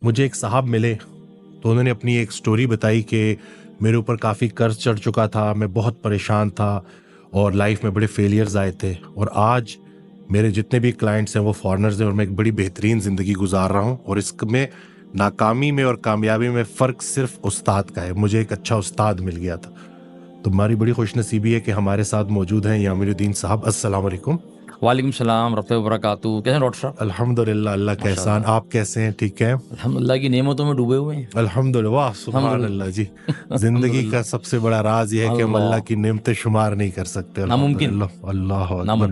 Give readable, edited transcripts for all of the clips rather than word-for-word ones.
مجھے ایک صاحب ملے تو انہوں نے اپنی ایک سٹوری بتائی کہ میرے اوپر کافی قرض چڑھ چکا تھا, میں بہت پریشان تھا اور لائف میں بڑے فیلیئرز آئے تھے, اور آج میرے جتنے بھی کلائنٹس ہیں وہ فارنرز ہیں اور میں ایک بڑی بہترین زندگی گزار رہا ہوں, اور اس میں ناکامی میں اور کامیابی میں فرق صرف استاد کا ہے. مجھے ایک اچھا استاد مل گیا تھا. تو ہماری بڑی خوش نصیبی ہے کہ ہمارے ساتھ موجود ہیں یامین الدین صاحب. السلام علیکم. وعلیکم السلام رحمۃ اللہ وبرکاتہ. کیسے ہیں ڈاکٹر صاحب؟ الحمد للہ, اللہ کا احسان. آپ کیسے ہیں؟ ٹھیک ہیں الحمد للہ کی نعمتوں میں ڈوبے ہوئے ہیں. الحمد للہ. واہ سبحان اللہ جی. زندگی کا سب سے بڑا راز یہ ہے کہ ہم اللہ کی نعمتیں شمار نہیں کر سکتے. الحمد للہ. اللہ اکبر.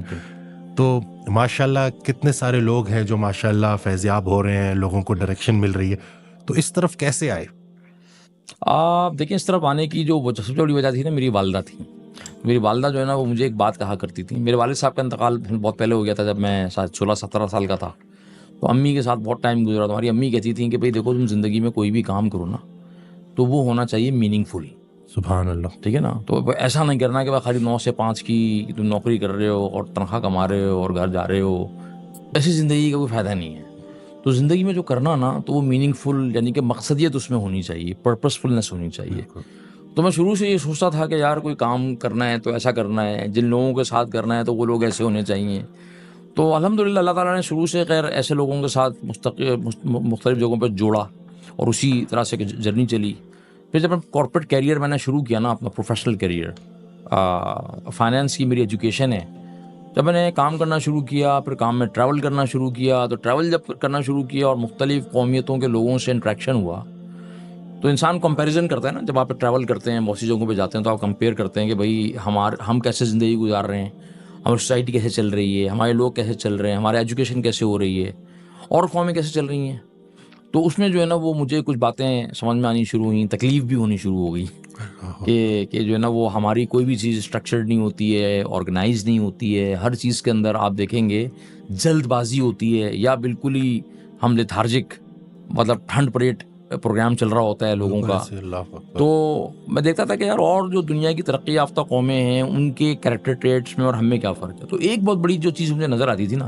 تو ماشاء اللہ کتنے سارے لوگ ہیں جو ماشاء اللہ فیضیاب ہو رہے ہیں, لوگوں کو ڈائریکشن مل رہی ہے. تو اس طرف کیسے آئے آپ دیکھیں, اس طرف آنے کی جو سب سے بڑی وجہ تھی نا, میری والدہ تھی. میری والدہ جو ہے نا وہ مجھے ایک بات کہا کرتی تھی. میرے والد صاحب کا انتقال بہت پہلے ہو گیا تھا, جب میں شاید 16-17 سال کا تھا. تو امی کے ساتھ بہت ٹائم گزرا. تمہاری امی کہتی تھیں کہ بھائی دیکھو, تم زندگی میں کوئی بھی کام کرو نا تو وہ ہونا چاہیے میننگ فل. سبحان اللہ. ٹھیک ہے نا. تو ایسا نہیں کرنا کہ بھائی خالی 9 سے 5 کی تم نوکری کر رہے ہو اور تنخواہ کما رہے ہو اور گھر جا رہے ہو. ایسی زندگی کا کوئی فائدہ نہیں ہے. تو زندگی میں جو کرنا نا تو وہ میننگ فل, یعنی کہ مقصدیت اس میں ہونی چاہیے, پرپس فلنس ہونی چاہیے. تو میں شروع سے یہ سوچتا تھا کہ یار کوئی کام کرنا ہے تو ایسا کرنا ہے, جن لوگوں کے ساتھ کرنا ہے تو وہ لوگ ایسے ہونے چاہیے. تو الحمدللہ اللہ تعالیٰ نے شروع سے خیر ایسے لوگوں کے ساتھ مختلف جگہوں پہ جوڑا اور اسی طرح سے جرنی چلی. پھر جب کارپوریٹ کیریئر میں نے شروع کیا نا, اپنا پروفیشنل کیریئر, فائنینس کی میری ایجوکیشن ہے. جب میں نے کام کرنا شروع کیا, پھر کام میں ٹریول کرنا شروع کیا, تو ٹریول جب کرنا شروع کیا اور مختلف قومیتوں کے لوگوں سے انٹریکشن ہوا, تو انسان کمپیریزن کرتا ہے نا. جب آپ ٹریول کرتے ہیں, بہت سی جگہوں پہ جاتے ہیں, تو آپ کمپیئر کرتے ہیں کہ بھائی ہم کیسے زندگی گزار رہے ہیں, ہماری سوسائٹی کیسے چل رہی ہے, ہمارے لوگ کیسے چل رہے ہیں, ہمارے ایجوکیشن کیسے ہو رہی ہے, اور قومیں کیسے چل رہی ہیں. تو اس میں جو ہے نا وہ مجھے کچھ باتیں سمجھ میں آنی شروع ہوئیں, تکلیف بھی ہونی شروع ہو گئی کہ جو ہے نا وہ ہماری کوئی بھی چیز اسٹرکچرڈ نہیں ہوتی ہے, آرگنائز نہیں ہوتی ہے. ہر چیز کے اندر آپ دیکھیں گے جلد بازی ہوتی ہے, یا بالکل ہی ہم لیتھارجک, مطلب ٹھنڈ پریٹ پروگرام چل رہا ہوتا ہے لوگوں کا. تو میں دیکھتا تھا کہ یار اور جو دنیا کی ترقی یافتہ قومیں ہیں ان کے کریکٹر ٹریٹس میں اور ہم میں کیا فرق ہے. تو ایک بہت بڑی جو چیز مجھے نظر آتی تھی نا,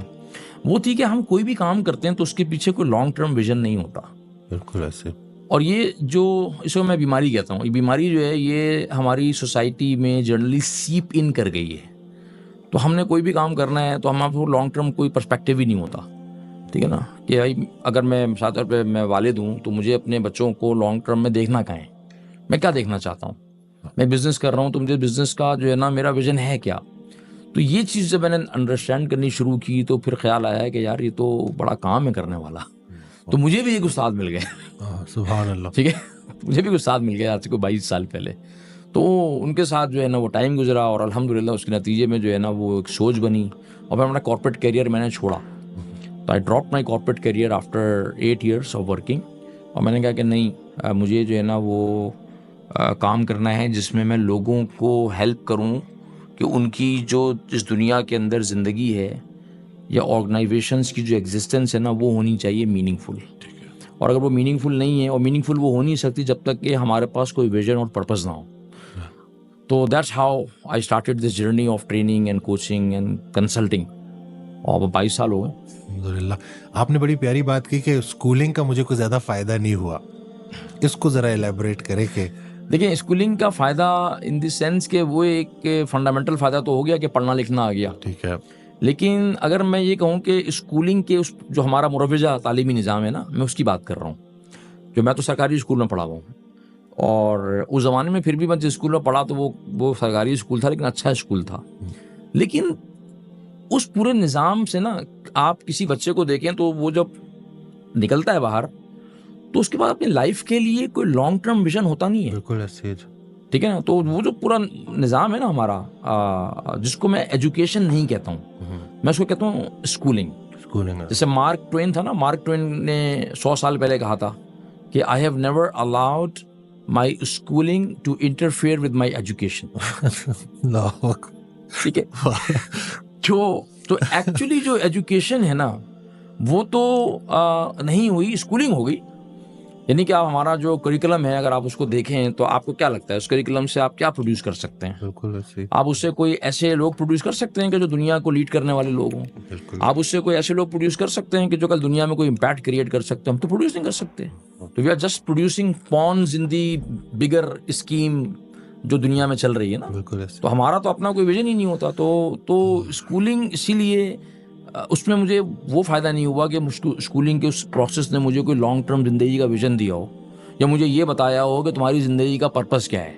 وہ تھی کہ ہم کوئی بھی کام کرتے ہیں تو اس کے پیچھے کوئی لانگ ٹرم ویژن نہیں ہوتا. بالکل ایسے. اور یہ جو اس کو میں بیماری کہتا ہوں, یہ بیماری جو ہے یہ ہماری سوسائٹی میں جنرلی سیپ ان کر گئی ہے. تو ہم نے کوئی بھی کام کرنا ہے تو ہم کو لانگ ٹرم کوئی پرسپیکٹیو ہی نہیں ہوتا. ٹھیک ہے نا, کہ بھائی اگر میں مثال طور پہ میں والد ہوں تو مجھے اپنے بچوں کو لانگ ٹرم میں دیکھنا کہاں ہے, میں کیا دیکھنا چاہتا ہوں. میں بزنس کر رہا ہوں تو مجھے بزنس کا جو ہے نا میرا ویژن ہے کیا. تو یہ چیز جب میں نے انڈرسٹینڈ کرنی شروع کی تو پھر خیال آیا کہ یار یہ تو بڑا کام ہے کرنے والا. تو مجھے بھی ایک استاد مل گئے. سبحان اللہ. ٹھیک ہے, مجھے بھی ایک استاد مل گیا آج سے کوئی 22 سال پہلے. تو ان کے ساتھ جو ہے نا وہ ٹائم گزرا اور الحمدللہ اس کے نتیجے میں جو ہے نا وہ ایک سوچ بنی, اور میں اپنا کارپوریٹ کیریئر میں نے چھوڑا. تو I drop my corporate career after 8 years of working. اور میں نے کہا کہ نہیں, مجھے جو ہے نا وہ کام کرنا ہے جس میں میں لوگوں کو ہیلپ کروں کہ ان کی جو اس دنیا کے اندر زندگی ہے یا آرگنائزیشنس کی جو ایگزسٹنس ہے نا وہ ہونی چاہیے میننگ فل. اور اگر وہ میننگ فل نہیں ہے, اور میننگ فل وہ ہو نہیں سکتی جب تک کہ ہمارے پاس کوئی ویژن اور پرپز نہ ہو. تو that's how I started this journey of training and coaching and consulting. اور 22 سال ہو گئے. الحمدللہ. آپ نے بڑی پیاری بات کی کہ اسکولنگ کا مجھے کوئی زیادہ فائدہ نہیں ہوا. اس کو ذرا ایلیبریٹ کرے کہ دیکھیں اسکولنگ کا فائدہ ان دی سینس کہ وہ ایک فنڈامنٹل فائدہ تو ہو گیا کہ پڑھنا لکھنا آ گیا. ٹھیک ہے. لیکن اگر میں یہ کہوں کہ اسکولنگ کے اس جو ہمارا مروجہ تعلیمی نظام ہے نا, میں اس کی بات کر رہا ہوں. جو میں تو سرکاری اسکول میں پڑھا ہوا ہوں, اور اس زمانے میں پھر بھی میں جس اسکول میں پڑھا تو وہ سرکاری اسکول تھا, لیکن اچھا اسکول تھا. لیکن اس پورے نظام سے نا آپ کسی بچے کو دیکھیں تو وہ جب نکلتا ہے باہر تو اس کے بعد اپنی لائف کے لیے کوئی لانگ ٹرم ویژن ہوتا نہیں ہے. بالکل ایسے. ٹھیک ہے نا. تو وہ جو پورا نظام ہے نا ہمارا, جس کو میں ایجوکیشن نہیں کہتا ہوں, میں اس کو کہتا ہوں اسکولنگ. جیسے مارک ٹوین تھا نا, مارک ٹوین نے 100 سال پہلے کہا تھا کہ I have never allowed my schooling to interfere with my education. ٹھیک ہے. تو ایکچولی جو ایجوکیشن ہے نا وہ تو نہیں ہوئی, اسکولنگ ہو گئی, یعنی کہ آپ ہمارا جو کریکولم ہے اگر آپ اس کو دیکھیں تو آپ کو کیا لگتا ہے اس کریکولم سے آپ کیا پروڈیوس کر سکتے ہیں؟ بالکل ایسے آپ اس سے کوئی ایسے لوگ پروڈیوس کر سکتے ہیں کہ جو دنیا کو لیڈ کرنے والے لوگ ہوں؟ بالکل آپ اس سے کوئی ایسے لوگ پروڈیوس کر سکتے ہیں کہ جو کل دنیا میں کوئی امپیکٹ کریٹ کر سکتے ہیں؟ ہم تو پروڈیوس نہیں کر سکتے. تو we are just producing pawns in the bigger scheme جو دنیا میں چل رہی ہے نا. بالکل ایسے تو ہمارا تو اپنا کوئی ویژن ہی نہیں ہوتا. تو اسکولنگ اسی لیے اس میں مجھے وہ فائدہ نہیں ہوا کہ اسکولنگ کے اس پروسیس نے مجھے کوئی لانگ ٹرم زندگی کا ویژن دیا ہو یا مجھے یہ بتایا ہو کہ تمہاری زندگی کا پرپس کیا ہے.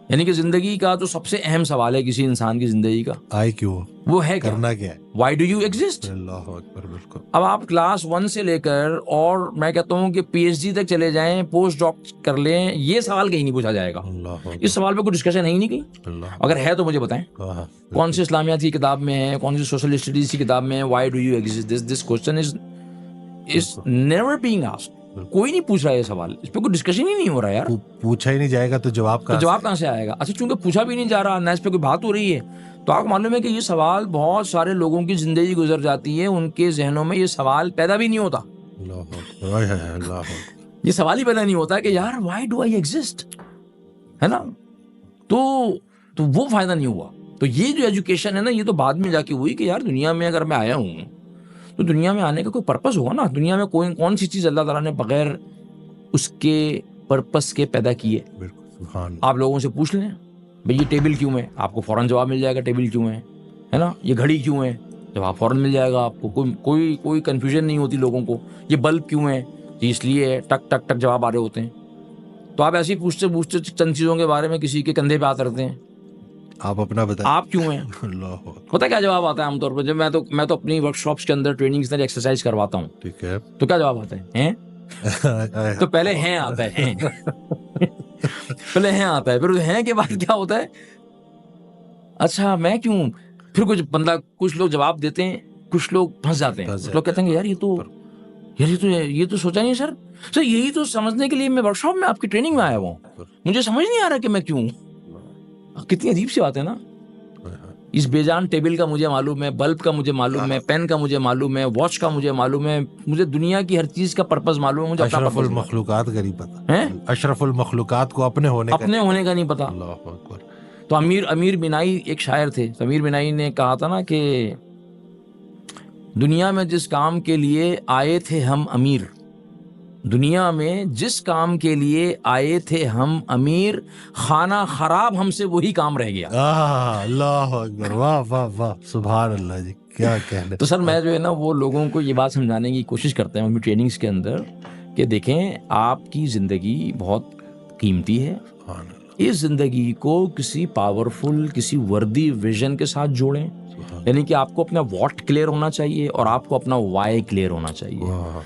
یعنی کہ زندگی کا جو سب سے اہم سوال ہے کسی انسان کی زندگی کا آئے کیوں وہ ہے کیا؟ کرنا کیا ہے. Why do you exist? اللہ اکبر. بالکل. اب آپ کلاس 1 سے لے کر اور میں کہتا ہوں کہ پی ایچ ڈی تک چلے جائیں, پوسٹ ڈاک کر لیں, یہ سوال کہیں نہیں پوچھا جائے گا. اللہ اس سوال پہ کوئی ڈسکشن ہے ہی نہیں کہیں. اللہ. اگر ہے تو مجھے بتائیں ہاں. کون سی اسلامیات کی کتاب میں ہے, کون سی سوشل اسٹڈیز کی کتاب میں ہے why do you exist. This question is never being asked. کوئی نہیں پوچھ رہا یہ سوال, اس پہ کوئی ڈسکشن ہی نہیں ہو رہا یار. پوچھا ہی نہیں جائے گا تو جواب تو جواب کہاں سے آئے گا؟ اچھا چونکہ پوچھا بھی نہیں جا رہا, نہ اس پہ کوئی بات ہو رہی ہے, تو آپ کو معلوم ہے کہ یہ سوال بہت سارے لوگوں کی زندگی گزر جاتی ہے, ان کے ذہنوں میں یہ سوال پیدا بھی نہیں ہوتا. یہ سوال ہی پیدا نہیں ہوتا کہ یار وائی ڈو آئی ایگزسٹ, ہے نا. تو وہ فائدہ نہیں ہوا. تو یہ جو ایجوکیشن ہے نا یہ تو بعد میں جا کے ہوئی کہ یار دنیا میں اگر میں آیا ہوں تو دنیا میں آنے کا کوئی پرپس ہوگا نا. دنیا میں کون سی چیز اللہ تعالیٰ نے بغیر اس کے پرپس کے پیدا کی ہے؟ آپ لوگوں سے پوچھ لیں بھئی یہ ٹیبل کیوں ہے, آپ کو فوراً جواب مل جائے گا ٹیبل کیوں ہے نا. یہ گھڑی کیوں ہے, جواب فوراً مل جائے گا آپ کو. کوئی کنفیوژن نہیں ہوتی لوگوں کو. یہ بلب کیوں ہے, یہ اس لیے ہے, ٹک ٹک ٹک جواب آ رہے ہوتے ہیں. تو آپ ایسے ہی پوچھتے چند چیزوں کے بارے میں کسی کے کندھے پہ ہاتھ رکھتے ہیں, آپ اپنا بتائیں آپ کیوں ہیں. پتہ کیا جواب آتا ہے عام طور پہ جب میں تو اپنی ورک شاپس کے اندر ٹریننگز کے اندر ایکسرسائز کرواتا ہوں, ٹھیک ہے, تو کیا جواب آتا ہے ہیں. تو پہلے ہیں آتا ہے ہیں, پہلے ہیں آتا ہے, پھر ہیں کے بعد کیا ہوتا ہے اچھا میں کیوں. پھر کچھ لوگ جواب دیتے ہیں, کچھ لوگ پھنس جاتے ہیں. کچھ لوگ کہتے ہیں کہ یار یہ تو سوچا نہیں سر یہی تو سمجھنے کے لیے میں ورک شاپ میں آپ کی ٹریننگ میں آیا ہوں, مجھے سمجھ نہیں آ رہا کہ میں کیوں. کتنی عجیب سی بات ہے نا. اس بے جان ٹیبل کا مجھے معلوم ہے, بلب کا مجھے معلوم ہے, پین کا مجھے معلوم ہے, واچ کا مجھے معلوم ہے, مجھے دنیا کی ہر چیز کا پرپس معلوم ہے, مجھے اپنا اشرف پرپس المخلوقات کا نہیں پتا ہے, اشرف المخلوقات کو اپنے ہونے کا نہیں پتا. اللہ اکبر. تو امیر بینائی ایک شاعر تھے, امیر بینائی نے کہا تھا نا کہ دنیا میں جس کام کے لیے آئے تھے ہم امیر, دنیا میں جس کام کے لیے آئے تھے ہم امیر, خانہ خراب ہم سے وہی کام رہ گیا. اللہ اکبر, واہ واہ واہ, سبحان اللہ جی, کیا کہنے. تو سر میں جو ہے نا وہ لوگوں کو یہ بات سمجھانے کی کوشش کرتا ہوں اپنی ٹریننگز کے اندر کہ دیکھیں آپ کی زندگی بہت قیمتی ہے, اس زندگی کو کسی پاورفل, کسی وردی ویژن کے ساتھ جوڑیں. یعنی کہ آپ کو اپنا واٹ کلیئر ہونا چاہیے اور آپ کو اپنا وائی کلیئر ہونا چاہیے.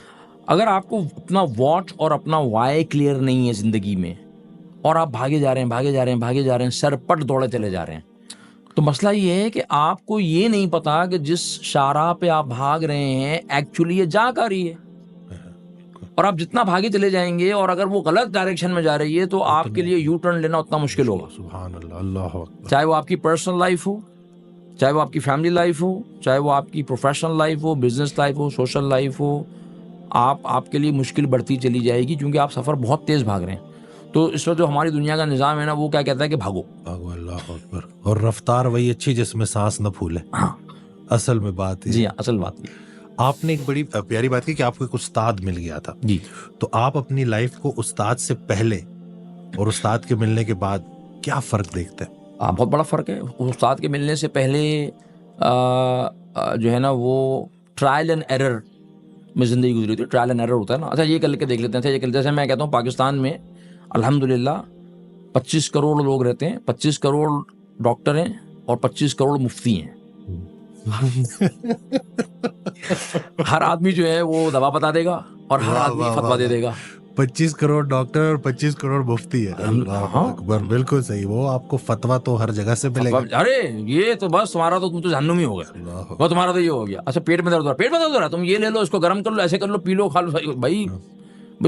اگر آپ کو اپنا واٹ اور اپنا وائی کلیئر نہیں ہے زندگی میں اور آپ بھاگے جا رہے ہیں سر پٹ دوڑے چلے جا رہے ہیں, تو مسئلہ یہ ہے کہ آپ کو یہ نہیں پتا کہ جس شاہراہ پہ آپ بھاگ رہے ہیں ایکچولی یہ جا کر رہی ہے, اور آپ جتنا بھاگے چلے جائیں گے اور اگر وہ غلط ڈائریکشن میں جا رہی ہے تو آپ کے لیے یو ٹرن لینا اتنا مشکل ہوگا. سبحان اللہ, اللہ اکبر. چاہے وہ آپ کی پرسنل لائف ہو, چاہے وہ آپ کی فیملی لائف ہو, چاہے وہ آپ کی پروفیشنل لائف ہو, بزنس لائف ہو, سوشل لائف ہو, آپ کے لیے مشکل بڑھتی چلی جائے گی کیونکہ آپ سفر بہت تیز بھاگ رہے ہیں. تو اس وقت جو ہماری دنیا کا نظام ہے نا وہ کیا کہتا ہے کہ بھاگو. اللہ اکبر. اور رفتار وہی اچھی جس میں سانس نہ پھولے. ہاں اصل میں بات جی ہاں, اصل بات ہے. آپ نے ایک بڑی پیاری بات کی کہ آپ کو ایک استاد مل گیا تھا. جی. تو آپ اپنی لائف کو استاد سے پہلے اور استاد کے ملنے کے بعد کیا فرق دیکھتے ہیں؟ بہت بڑا فرق ہے. استاد کے ملنے سے پہلے جو ہے نا وہ ٹرائل اینڈ ایرر میں زندگی گزری تھی. ٹرائل اینڈ ایرر ہوتا ہے نا, اچھا یہ کر کے دیکھ لیتے ہیں, جیسے میں کہتا ہوں پاکستان میں الحمدللہ 25 کروڑ لوگ رہتے ہیں, 25 کروڑ ڈاکٹر ہیں اور 25 کروڑ مفتی ہیں. ہر آدمی جو ہے وہ دوا بتا دے گا اور ہر آدمی فتوا دے دے گا. 25 کروڑ ڈاکٹر اور 25 کروڑ مفتی ہے. اللہ اکبر, بالکل صحیح. وہ آپ کو فتوا تو ہر جگہ سے ملے گا. ارے یہ تو بس تمہارا تو تم تو جہنمی ہو گیا, وہ تمہارا تو یہ ہو گیا. اچھا پیٹ میں درد ہو رہا ہے, تم یہ لے لو, اس کو گرم کر لو, ایسے کر لو, پی لو, کھا لو. بھائی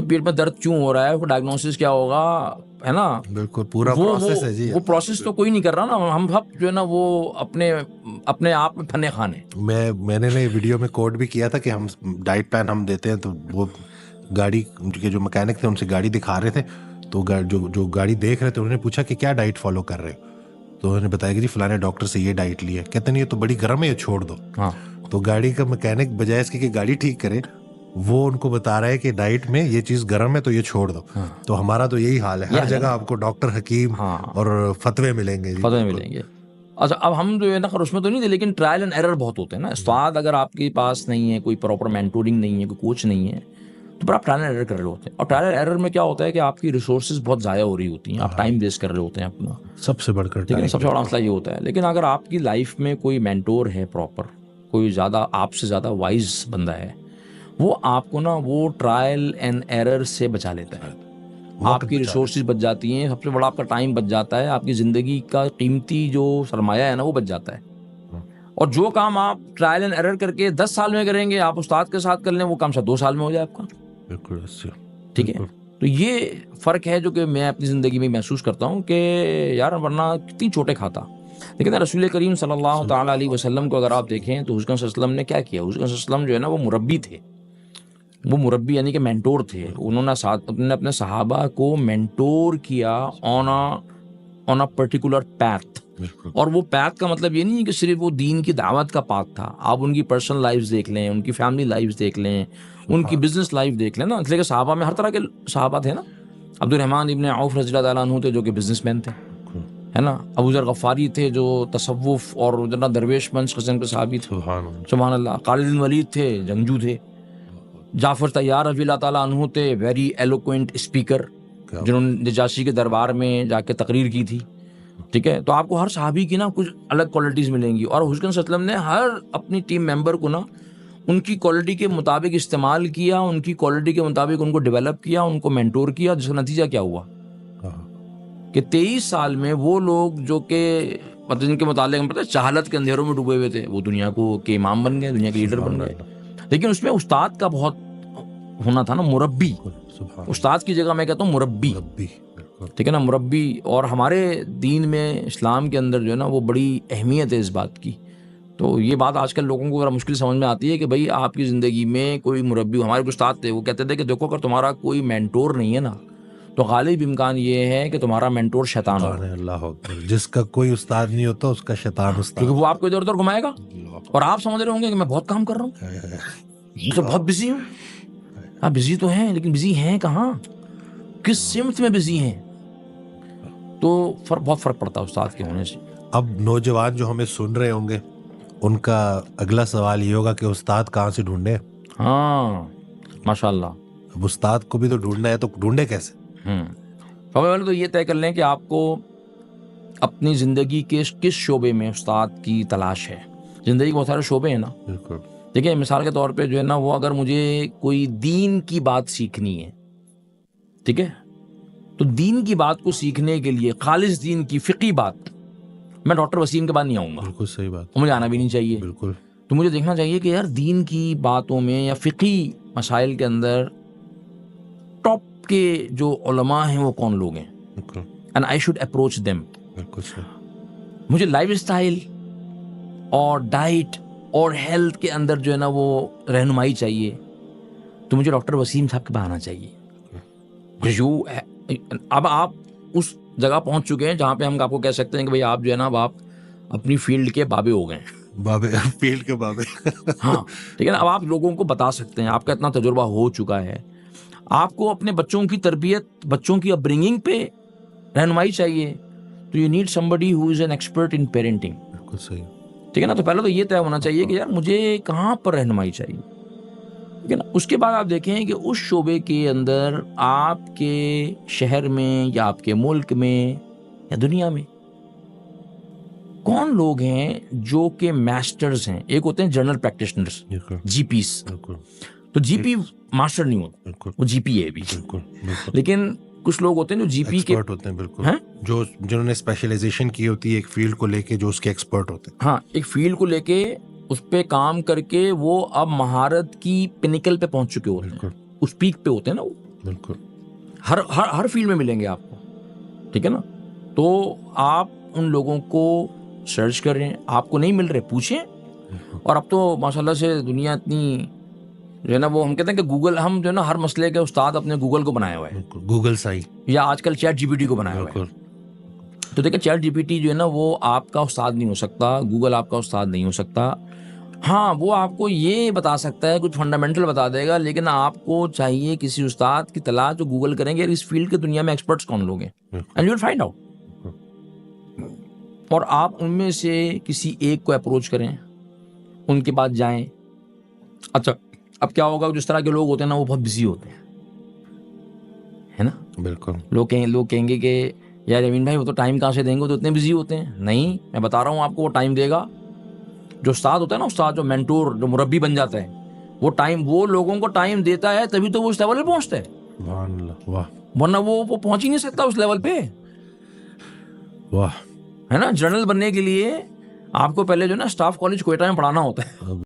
پیٹ میں درد کیوں ہو رہا ہے, ڈائگنوسس کیا ہوگا, ہے نا. بالکل پورا پروسیس ہے جی. وہ پروسیس تو کوئی نہیں کر رہا نا, ہم سب جو ہے نا وہ اپنے آپ میں پھنے کھانے. میں نے ویڈیو میں کوٹ بھی کیا تھا کہ ہم ڈائٹ پلان ہم دیتے ہیں تو وہ گاڑی کے جو مکینک تھے ان سے گاڑی دکھا رہے تھے, تو جو گاڑی دیکھ رہے تھے انہوں نے پوچھا کہ کیا ڈائٹ فالو کر رہے ہو, تو انہوں نے بتایا کہ جی فلانے ڈاکٹر سے یہ ڈائٹ لی ہے. کہتے ہیں یہ تو بڑی گرم ہے, یہ چھوڑ دو. ہاں, تو گاڑی کا مکینک بجائے اس کے کہ گاڑی ٹھیک کرے, وہ ان کو بتا رہا ہے کہ ڈائٹ میں یہ چیز گرم ہے تو یہ چھوڑ دو. تو ہمارا تو یہی حال ہے, ہر جگہ آپ کو ڈاکٹر حکیم اور فتوے ملیں گے. فتوے ملیں گے. اچھا, اب ہم جو ہے نا اس میں تو نہیں تھے, لیکن ٹرائل اینڈ ایرر بہت ہوتے ہیں نا. استاد اگر آپ کے پاس نہیں ہے, کوئی پراپر مینٹورنگ نہیں ہے, کوئی کوچ نہیں ہے, تو پھر آپ ٹرائل اینڈ ایرر کر رہے ہوتے ہیں. اور ٹرائل اینڈ ایرر میں کیا ہوتا ہے کہ آپ کی ریسورسز بہت ضائع ہو رہی ہوتی ہیں, آپ ٹائم ویسٹ کر رہے ہوتے ہیں اپنا, سب سے بڑھ کر. ٹھیک ہے, سب سے بڑا مسئلہ یہ ہوتا ہے. لیکن اگر آپ کی لائف میں کوئی مینٹور ہے پراپر, کوئی زیادہ آپ سے زیادہ وائز بندہ ہے, وہ آپ کو نا وہ ٹرائل اینڈ ایرر سے بچا لیتا ہے. آپ کی ریسورسز بچ جاتی ہیں, سب سے بڑا آپ کا ٹائم بچ جاتا ہے, آپ کی زندگی کا قیمتی جو سرمایہ ہے نا وہ بچ جاتا ہے. اور جو کام آپ ٹرائل اینڈ ایرر کر کے 10 سال میں کریں گے, آپ استاد کے ساتھ کر لیں, وہ کام شاید 2 سال میں ہو جائے آپ کا. بالکل. ٹھیک ہے, تو یہ فرق ہے جو کہ میں اپنی زندگی میں محسوس کرتا ہوں کہ یار ورنہ کتنی چوٹیں کھاتا. لیکن رسول کریم صلی اللہ تعالیٰ علیہ وسلم کو اگر آپ دیکھیں تو حضور صلی اللہ علیہ وسلم نے کیا کیا. حضور صلی اللہ علیہ وسلم جو ہے نا وہ مربی تھے, وہ مربی یعنی کہ مینٹور تھے. انہوں نے اپنے صحابہ کو مینٹور کیا آن اے پرٹیکولر پیتھ. اور وہ پیتھ کا مطلب یہ نہیں ہے کہ صرف وہ دین کی دعوت کا پاتھ تھا. آپ ان کی پرسنل لائف دیکھ لیں, ان کی فیملی لائف دیکھ لیں, ان کی بزنس لائف دیکھ لیں نا. اس لیے کہ صحابہ میں ہر طرح کے صحابہ تھے نا. عبد الرحمن ابن عوف رضی اللہ تعالیٰ عنہ تھے جو کہ بزنس مین تھے, ہے نا. ابو ذر غفاری تھے جو تصوف اور درویش بنش قسم کے صحابی تھے, سبحان اللہ. خالد بن ولید تھے, جنگجو تھے. جعفر طیار رضی اللہ تعالیٰ عنہ تھے, ویری ایلوکوینٹ اسپیکر, جنہوں نے نجاشی کے دربار میں جا کے تقریر کی تھی. ٹھیک ہے, تو آپ کو ہر صحابی کی نا کچھ الگ کوالٹیز ملیں گی. اور حضور صلی اللہ علیہ وسلم نے ہر اپنی ٹیم ممبر کو نا ان کی کوالٹی کے مطابق استعمال کیا, ان کی کوالٹی کے مطابق ان کو ڈیولپ کیا, ان کو مینٹور کیا, جس کا نتیجہ کیا ہوا کہ 23 سال میں وہ لوگ جو کہ مطلب جن کے متعلق پتہ ہے جہالت کے اندھیروں میں ڈوبے ہوئے تھے, وہ دنیا کو کے امام بن گئے, دنیا کے لیڈر بن گئے. لیکن اس میں استاد کا بہت ہونا تھا نا, مربی. استاد کی جگہ میں کہتا ہوں مربی, ٹھیک ہے نا, مربی. اور ہمارے دین میں اسلام کے اندر جو ہے نا وہ بڑی اہمیت ہے اس بات کی. تو یہ بات آج کل لوگوں کو ذرا مشکل سمجھ میں آتی ہے کہ بھائی آپ کی زندگی میں کوئی مربی. ہمارے کچھ استاد تھے, وہ کہتے تھے کہ دیکھو اگر تمہارا کوئی مینٹور نہیں ہے نا تو غالب امکان یہ ہے کہ تمہارا مینٹور شیطان ہو. اللہ اکبر. جس کا کوئی استاد نہیں ہوتا اس کا شیطان استاد, کیونکہ وہ آپ کو ادھر ادھر گھمائے گا اور آپ سمجھ رہے ہوں گے کہ میں بہت کام کر رہا ہوں, میں تو بہت بزی ہوں. آپ بزی تو ہیں, لیکن بزی ہیں کہاں, کس سمت میں بزی ہیں. تو بہت فرق پڑتا ہے استاد کے ہونے سے. اب نوجوان جو ہمیں سن رہے ہوں گے ان کا اگلا سوال یہ ہوگا کہ استاد کہاں سے ڈھونڈے. ہاں ماشاء اللہ. اب استاد کو بھی تو ڈھونڈنا ہے, تو ڈھونڈے کیسے؟ سب سے پہلے تو یہ طے کر لیں کہ آپ کو اپنی زندگی کے کس شعبے میں استاد کی تلاش ہے. زندگی کے بہت سارے شعبے ہیں نا. بالکل. دیکھیں مثال کے طور پہ جو ہے نا وہ اگر مجھے کوئی دین کی بات سیکھنی ہے, ٹھیک ہے, تو دین کی بات کو سیکھنے کے لیے خالص دین کی فقہی بات میں ڈاکٹر وسیم کے بعد نہیں آؤں گا. بالکل صحیح بات. مجھے آنا بھی نہیں چاہیے. بالکل. تو مجھے دیکھنا چاہیے کہ یار دین کی باتوں میں یا فقہی مسائل کے اندر ٹاپ کے جو علماء ہیں وہ کون لوگ ہیں, and I should approach them. بالکل صحیح. مجھے لائف اسٹائل اور ڈائٹ اور ہیلتھ کے اندر جو ہے نا وہ رہنمائی چاہیے, تو مجھے ڈاکٹر وسیم صاحب کے پاس آنا چاہیے. اب آپ اس جگہ پہنچ چکے ہیں جہاں پہ ہم آپ کو کہہ سکتے ہیں کہ بھائی آپ جو ہے نا اب آپ اپنی فیلڈ کے بابے ہو گئے ہیں. بابے, فیلڈ کے بابے. ہاں ٹھیک ہے نا. اب آپ لوگوں کو بتا سکتے ہیں, آپ کا اتنا تجربہ ہو چکا ہے. آپ کو اپنے بچوں کی تربیت, بچوں کی اپ برنگنگ پہ رہنمائی چاہیے, تو you need somebody who is an expert in parenting. بالکل صحیح. ٹھیک ہے نا. تو پہلے تو یہ طے ہونا چاہیے کہ یار مجھے کہاں پر رہنمائی چاہیے, ٹھیک ہے نا. اس کے بعد آپ دیکھیں کہ اس شعبے کے اندر آپ کے شہر میں یا آپ کے ملک میں یا دنیا میں کون لوگ ہیں جو کہ ماسٹرز ہیں. ایک ہوتے ہیں جنرل پریکٹیشنرز, جی پیز. تو جی پی ماسٹر نہیں ہوتا, وہ جی پی ہے بھی. لیکن کچھ لوگ ہوتے ہیں جو جی پی کے ہوتے ہیں. بالکل. جو جنہوں نے اسپیشلائزیشن کی ہوتی ہے ایک فیلڈ کو لے کے, جو اس کے ایکسپرٹ ہوتے ہیں. ہاں, ایک فیلڈ کو لے کے اس پہ کام کر کے وہ اب مہارت کی پینیکل پہ پہنچ چکے ہوتے ہیں, اس پیک پہ ہوتے ہیں نا وہ. بالکل. ہر فیلڈ میں ملیں گے آپ کو, ٹھیک ہے نا. تو آپ ان لوگوں کو سرچ کر رہے ہیں, آپ کو نہیں مل رہے پوچھیں. اور اب تو ماشاء اللہ سے دنیا اتنی جو ہے نا وہ ہم کہتے ہیں کہ گوگل، ہم جو ہے نا ہر مسئلے کے استاد اپنے گوگل کو بنایا ہوا ہے، گوگل سائی. یا آج کل چیٹ جی پی ٹی کو بنایا ہوا ہے. بالکل. تو دیکھیں چیٹ جی پی ٹی جو ہے نا وہ آپ کا استاد نہیں ہو سکتا، گوگل آپ کا استاد نہیں ہو سکتا. ہاں وہ آپ کو یہ بتا سکتا ہے، کچھ فنڈامنٹل بتا دے گا، لیکن آپ کو چاہیے کسی استاد کی تلاش جو گوگل کریں گے اس فیلڈ کے دنیا میں ایکسپرٹس کون لوگ ہیں، and you will find out. اور آپ ان میں سے کسی ایک کو اپروچ کریں، ان کے پاس جائیں. اچھا اب کیا ہوگا، جس طرح کے لوگ ہوتے ہیں نا وہ بہت بزی ہوتے ہیں، ہے نا. بالکل. لوگ کہیں گے کہ یار امین بھائی وہ تو ٹائم کہاں سے دیں گے، وہ تو اتنے بزی ہوتے ہیں. نہیں، میں بتا رہا ہوں آپ کو، وہ ٹائم دے گا. جو استاد ہوتا ہے نا، استاد جو مینٹور، جو مربی بن جاتا ہے، وہ ٹائم، وہ لوگوں کو ٹائم دیتا ہے، تبھی تو وہ اس لیول پہ پہنچتا ہے. سبحان اللہ. واہ ورنہ وہ پہنچ ہی نہیں سکتا اس لیول پہ، واہ. ہے نا. جرنل بننے کے لیے آپ کو پہلے جو ہے نا اسٹاف کالج کوئٹہ میں پڑھانا ہوتا ہے.